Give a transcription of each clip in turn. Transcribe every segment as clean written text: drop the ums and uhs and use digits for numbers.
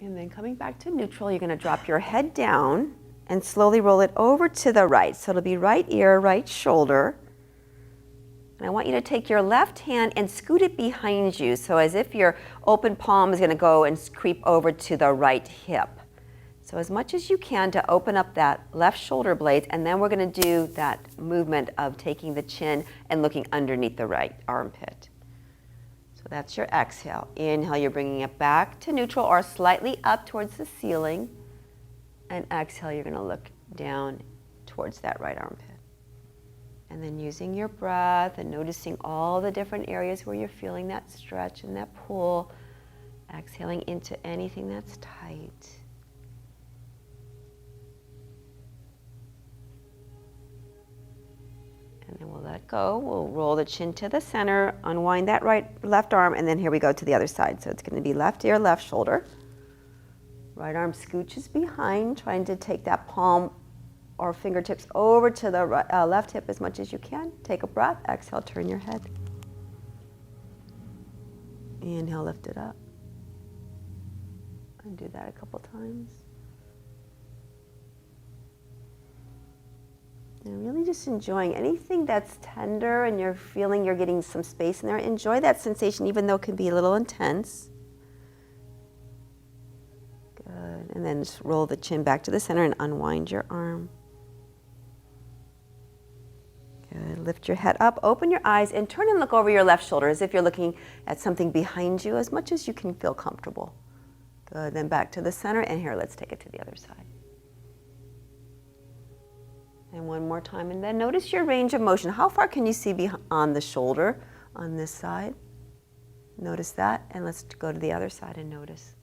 And then coming back to neutral, you're going to drop your head down and slowly roll it over to the right. So it'll be right ear, right shoulder. And I want you to take your left hand and scoot it behind you. So as if your open palm is going to go and creep over to the right hip. So as much as you can to open up that left shoulder blade, and then we're going to do that movement of taking the chin and looking underneath the right armpit. So that's your exhale. Inhale, you're bringing it back to neutral or slightly up towards the ceiling. And exhale, you're going to look down towards that right armpit. And then using your breath and noticing all the different areas where you're feeling that stretch and that pull. Exhaling into anything that's tight. And then we'll let it go. We'll roll the chin to the center, unwind that left arm, and then here we go to the other side. So it's going to be left ear, left shoulder. Right arm scooches behind, trying to take that palm or fingertips over to the left hip as much as you can. Take a breath. Exhale, turn your head. Inhale, lift it up. And do that a couple times. And really just enjoying anything that's tender and you're feeling you're getting some space in there. Enjoy that sensation even though it can be a little intense. Good. And then just roll the chin back to the center and unwind your arm. Good. Lift your head up, open your eyes, and turn and look over your left shoulder as if you're looking at something behind you as much as you can feel comfortable. Good. Then back to the center, and here, let's take it to the other side. And one more time, and then notice your range of motion. How far can you see beyond the shoulder on this side? Notice that, and let's go to the other side and notice.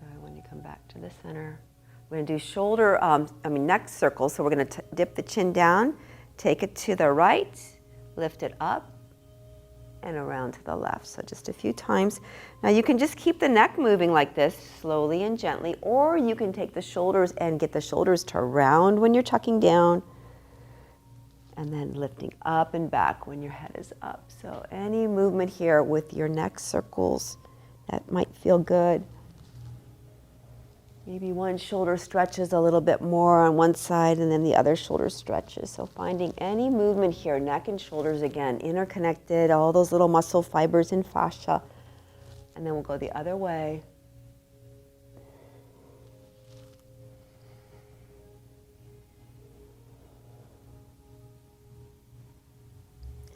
Good. When you come back to the center, we're going to do shoulder, neck circles. So we're going to dip the chin down, take it to the right, lift it up, and around to the left. So just a few times. Now you can just keep the neck moving like this, slowly and gently, or you can take the shoulders and get the shoulders to round when you're tucking down, and then lifting up and back when your head is up. So any movement here with your neck circles, that might feel good. Maybe one shoulder stretches a little bit more on one side and then the other shoulder stretches. So finding any movement here, neck and shoulders again, interconnected, all those little muscle fibers and fascia. And then we'll go the other way.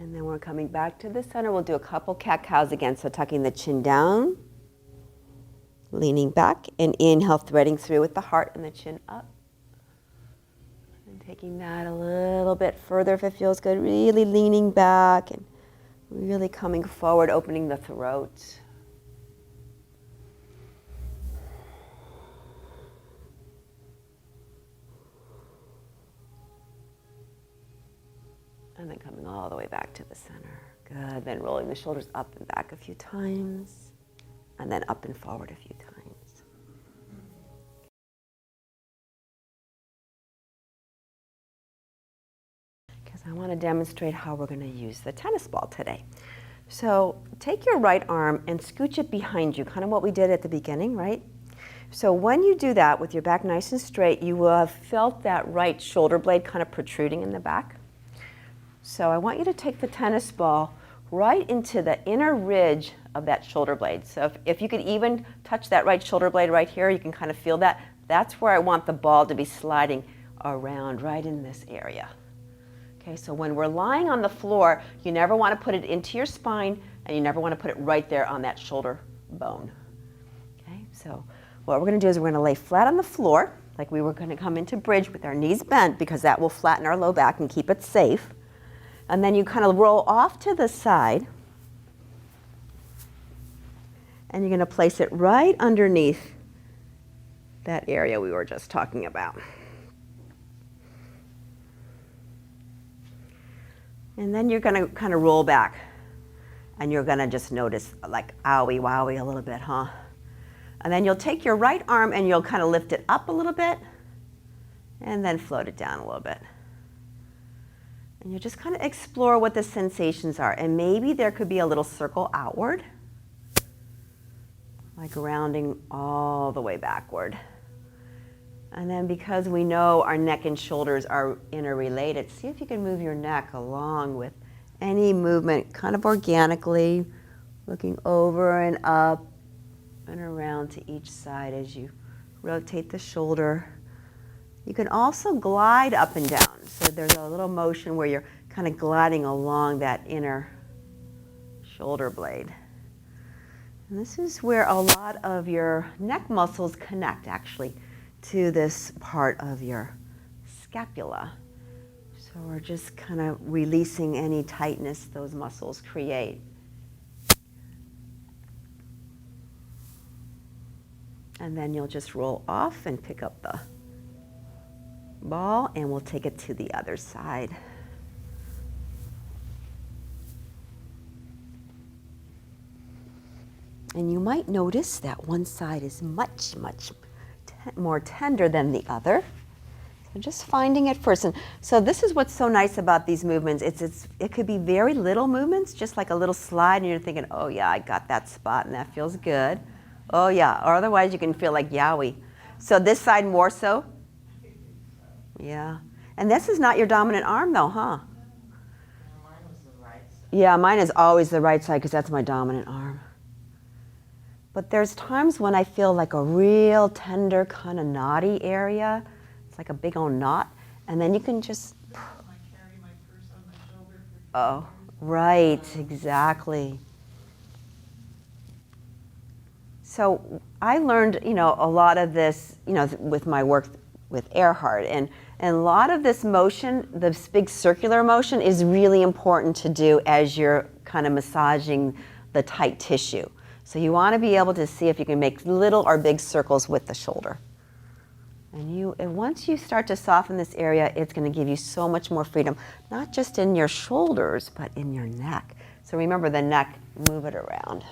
And then we're coming back to the center. We'll do a couple cat-cows again. So tucking the chin down. Leaning back and inhale, threading through with the heart and the chin up. And taking that a little bit further if it feels good. Really leaning back and really coming forward, opening the throat. And then coming all the way back to the center. Good. Then rolling the shoulders up and back a few times. And then up and forward a few times. Because I want to demonstrate how we're going to use the tennis ball today. So take your right arm and scooch it behind you, kind of what we did at the beginning, right? So when you do that with your back nice and straight, you will have felt that right shoulder blade kind of protruding in the back. So I want you to take the tennis ball right into the inner ridge of that shoulder blade. So if you could even touch that right shoulder blade right here, you can kind of feel that. That's where I want the ball to be sliding around, right in this area. Okay, so when we're lying on the floor, you never want to put it into your spine, and you never want to put it right there on that shoulder bone. Okay, so what we're going to do is we're going to lay flat on the floor, like we were going to come into bridge with our knees bent, because that will flatten our low back and keep it safe. And then you kind of roll off to the side, and you're going to place it right underneath that area we were just talking about. And then you're going to kind of roll back, and you're going to just notice like owie wowie a little bit, huh? And then you'll take your right arm and you'll kind of lift it up a little bit, and then float it down a little bit. And you'll just kind of explore what the sensations are. And maybe there could be a little circle outward. like rounding all the way backward. And then because we know our neck and shoulders are interrelated, see if you can move your neck along with any movement, kind of organically, looking over and up and around to each side as you rotate the shoulder. You can also glide up and down. So there's a little motion where you're kind of gliding along that inner shoulder blade. And this is where a lot of your neck muscles connect, actually, to this part of your scapula. So we're just kind of releasing any tightness those muscles create. And then you'll just roll off and pick up the ball, and we'll take it to the other side. And you might notice that one side is much, much more tender than the other. So just finding it first. And so this is what's so nice about these movements. It could be very little movements, just like a little slide, and you're thinking, oh yeah, I got that spot and that feels good. Oh yeah, or otherwise you can feel like yowie. So this side more so? Yeah. And this is not your dominant arm though, huh? Mine was the right side. Yeah, mine is always the right side because that's my dominant arm. But there's times when I feel like a real tender kind of knotty area. It's like a big old knot. And then you can just... I carry my purse on my shoulder for 2 Oh, years. right, exactly. So I learned, a lot of this, with my work with Earhart. And a lot of this motion, this big circular motion, is really important to do as you're kind of massaging the tight tissue. So you want to be able to see if you can make little or big circles with the shoulder. And once you start to soften this area, it's going to give you so much more freedom, not just in your shoulders, but in your neck. So remember the neck, move it around.